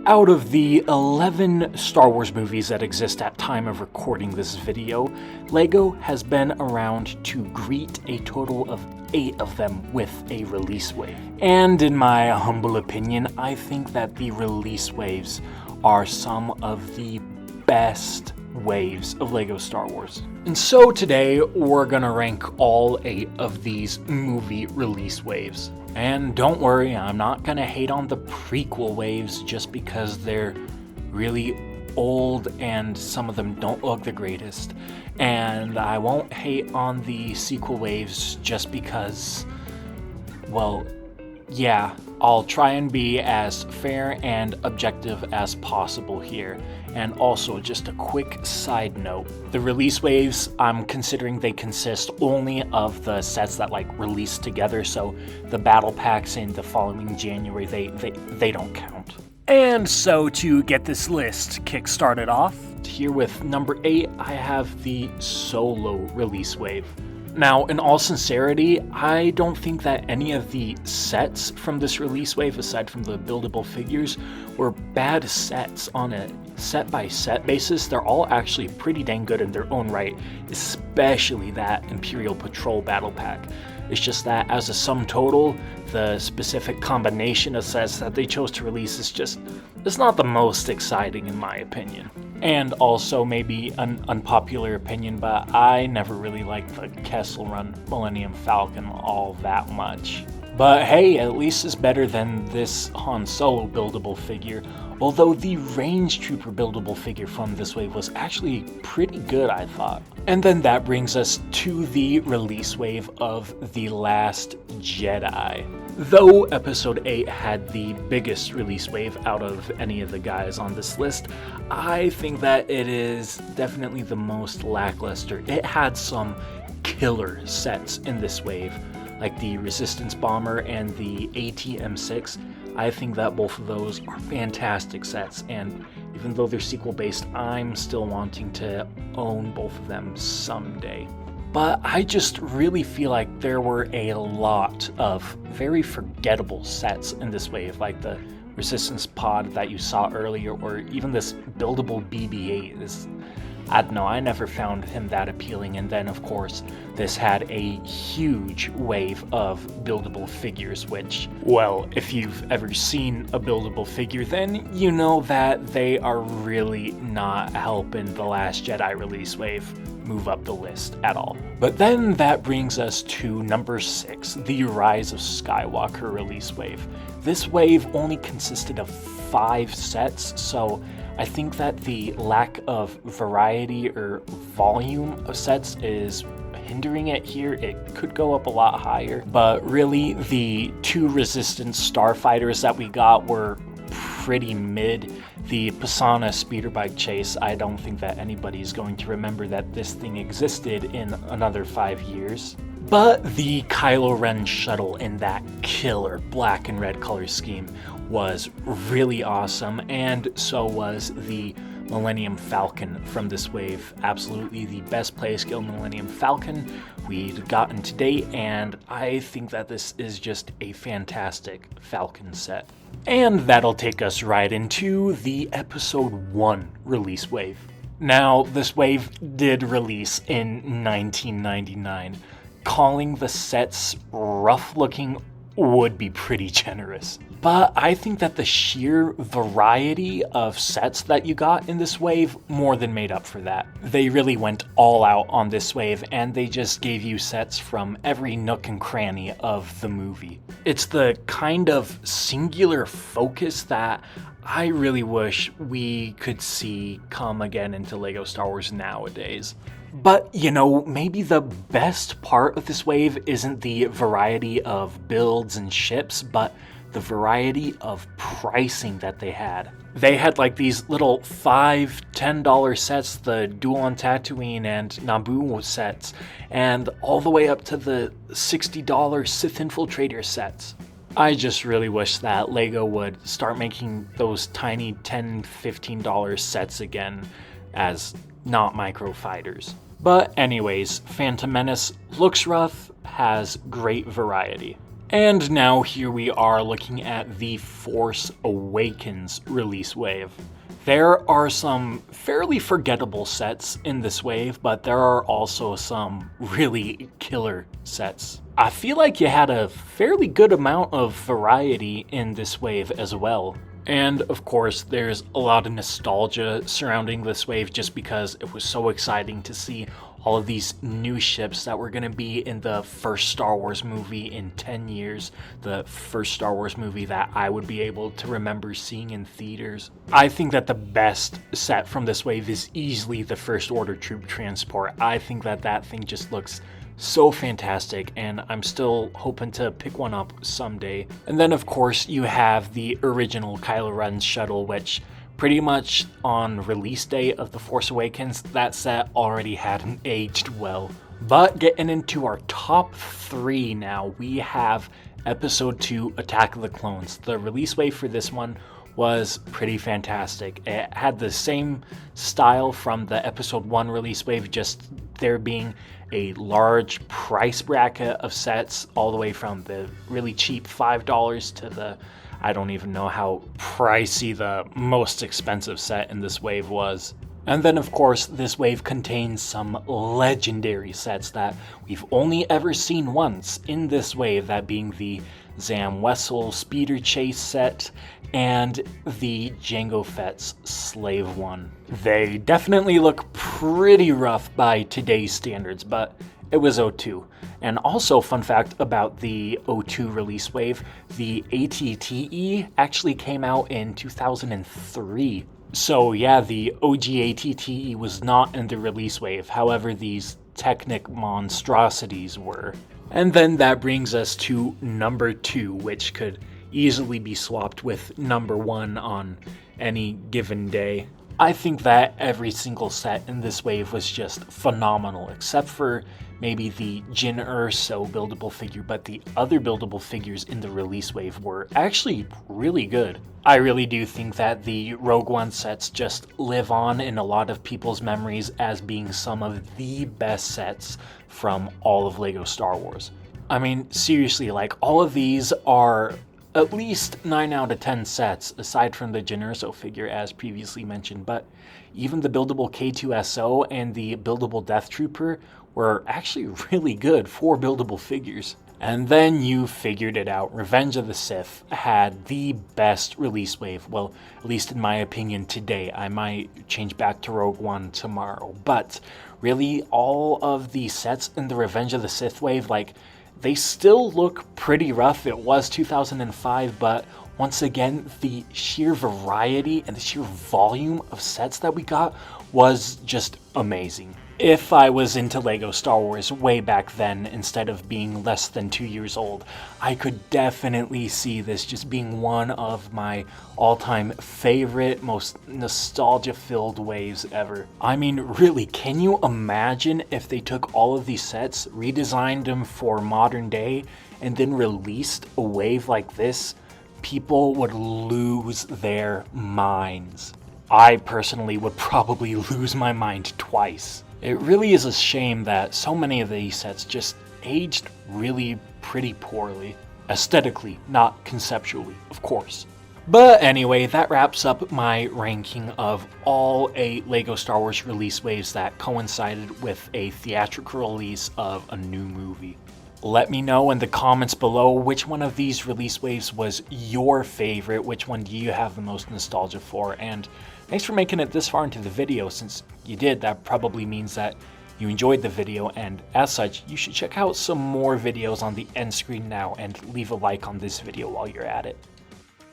Out of the 11 Star Wars movies that exist at time of recording this video, LEGO has been around to greet a total of 8 of them with a release wave. And in my humble opinion, I think that the release waves are some of the best waves of LEGO Star Wars. And so today, we're gonna rank all 8 of these movie release waves. And don't worry, I'm not gonna hate on the prequel waves just because they're really old and some of them don't look the greatest. And I won't hate on the sequel waves just because, well, yeah, I'll try and be as fair and objective as possible here. And also, just a quick side note, the release waves, I'm considering they consist only of the sets that release together, so the battle packs in the following January, they don't count. And so to get this list kick-started off, here with number 8, I have the Solo release wave. Now, in all sincerity, I don't think that any of the sets from this release wave, aside from the buildable figures, were bad sets on a set-by-set basis. They're all actually pretty dang good in their own right, especially that Imperial Patrol battle pack. It's just that as a sum total, the specific combination of sets that they chose to release it's not the most exciting in my opinion. And also maybe an unpopular opinion, but I never really liked the Kessel Run Millennium Falcon all that much. But hey, at least it's better than this Han Solo buildable figure, although the Range Trooper buildable figure from this wave was actually pretty good, I thought. And then that brings us to the release wave of The Last Jedi. Though Episode 8 had the biggest release wave out of any of the guys on this list, I think that it is definitely the most lackluster. It had some killer sets in this wave, like the Resistance Bomber and the AT-M6. I think that both of those are fantastic sets, and even though they're sequel based, I'm still wanting to own both of them someday. But I just really feel like there were a lot of very forgettable sets in this wave, like the Resistance Pod that you saw earlier, or even this buildable BB-8. I don't know, I never found him that appealing. And then, of course, this had a huge wave of buildable figures, which, well, if you've ever seen a buildable figure, then you know that they are really not helping the Last Jedi release wave move up the list at all. But then that brings us to number 6, the Rise of Skywalker release wave. This wave only consisted of 5 sets, so I think that the lack of variety or volume of sets is hindering it here. It could go up a lot higher, but really the 2 Resistance Starfighters that we got were pretty mid. The Pisana speeder bike chase, I don't think that anybody's going to remember that this thing existed in another 5 years. But the Kylo Ren shuttle in that killer black and red color scheme was really awesome, and so was the Millennium Falcon from this wave. Absolutely the best play skill Millennium Falcon we've gotten to date, and I think that this is just a fantastic Falcon set. And that'll take us right into the Episode 1 release wave. Now, this wave did release in 1999. Calling the sets rough looking would be pretty generous. But I think that the sheer variety of sets that you got in this wave more than made up for that. They really went all out on this wave, and they just gave you sets from every nook and cranny of the movie. It's the kind of singular focus that I really wish we could see come again into LEGO Star Wars nowadays. But, you know, maybe the best part of this wave isn't the variety of builds and ships, but the variety of pricing that they had. They had these little $5, $10 sets, the Duel on Tatooine and Naboo sets, and all the way up to the $60 Sith Infiltrator sets. I just really wish that LEGO would start making those tiny $10, $15 sets again as not micro fighters. But anyways, Phantom Menace looks rough, has great variety. And now here we are looking at the Force Awakens release wave. There are some fairly forgettable sets in this wave, but there are also some really killer sets. I feel like you had a fairly good amount of variety in this wave as well. And of course, there's a lot of nostalgia surrounding this wave just because it was so exciting to see all of these new ships that were going to be in the first Star Wars movie in 10 years, the first Star Wars movie that I would be able to remember seeing in theaters. I think that the best set from this wave is easily the First Order Troop Transport. I think that that thing just looks so fantastic, and I'm still hoping to pick one up someday. And then of course you have the original Kylo Ren shuttle, which pretty much on release day of The Force Awakens, that set already hadn't aged well. But getting into our top 3 now, we have Episode 2 Attack of the Clones. The release wave for this one was pretty fantastic. It had the same style from the Episode 1 release wave, just there being a large price bracket of sets, all the way from the really cheap $5 to the, I don't even know how pricey the most expensive set in this wave was. And then of course this wave contains some legendary sets that we've only ever seen once in this wave, that being the Zam Wesell Speeder Chase set and the Jango Fett's Slave One. They definitely look pretty rough by today's standards, but it was O2. And also, fun fact about the O2 release wave, the ATTE actually came out in 2003. So yeah, the OG ATTE was not in the release wave, however these Technic monstrosities were. And then that brings us to number 2, which could easily be swapped with number 1 on any given day. I think that every single set in this wave was just phenomenal, except for maybe the Jyn Erso buildable figure, but the other buildable figures in the release wave were actually really good. I really do think that the Rogue One sets just live on in a lot of people's memories as being some of the best sets from all of LEGO Star Wars. I mean, seriously, like, all of these are at least 9 out of 10 sets, aside from the Jyn Erso figure as previously mentioned, but even the buildable K2SO and the buildable Death Trooper were actually really good for buildable figures. And then you figured it out. Revenge of the Sith had the best release wave. Well, at least in my opinion today. I might change back to Rogue One tomorrow. But really, all of the sets in the Revenge of the Sith wave, like, they still look pretty rough. It was 2005, but once again, the sheer variety and the sheer volume of sets that we got was just amazing. If I was into LEGO Star Wars way back then, instead of being less than 2 years old, I could definitely see this just being one of my all-time favorite, most nostalgia-filled waves ever. I mean, really, can you imagine if they took all of these sets, redesigned them for modern day, and then released a wave like this? People would lose their minds. I personally would probably lose my mind twice. It really is a shame that so many of these sets just aged really pretty poorly. Aesthetically, not conceptually, of course. But anyway, that wraps up my ranking of all 8 LEGO Star Wars release waves that coincided with a theatrical release of a new movie. Let me know in the comments below which one of these release waves was your favorite, which one do you have the most nostalgia for, and thanks for making it this far into the video. Since you did, that probably means that you enjoyed the video, and as such, you should check out some more videos on the end screen now and leave a like on this video while you're at it.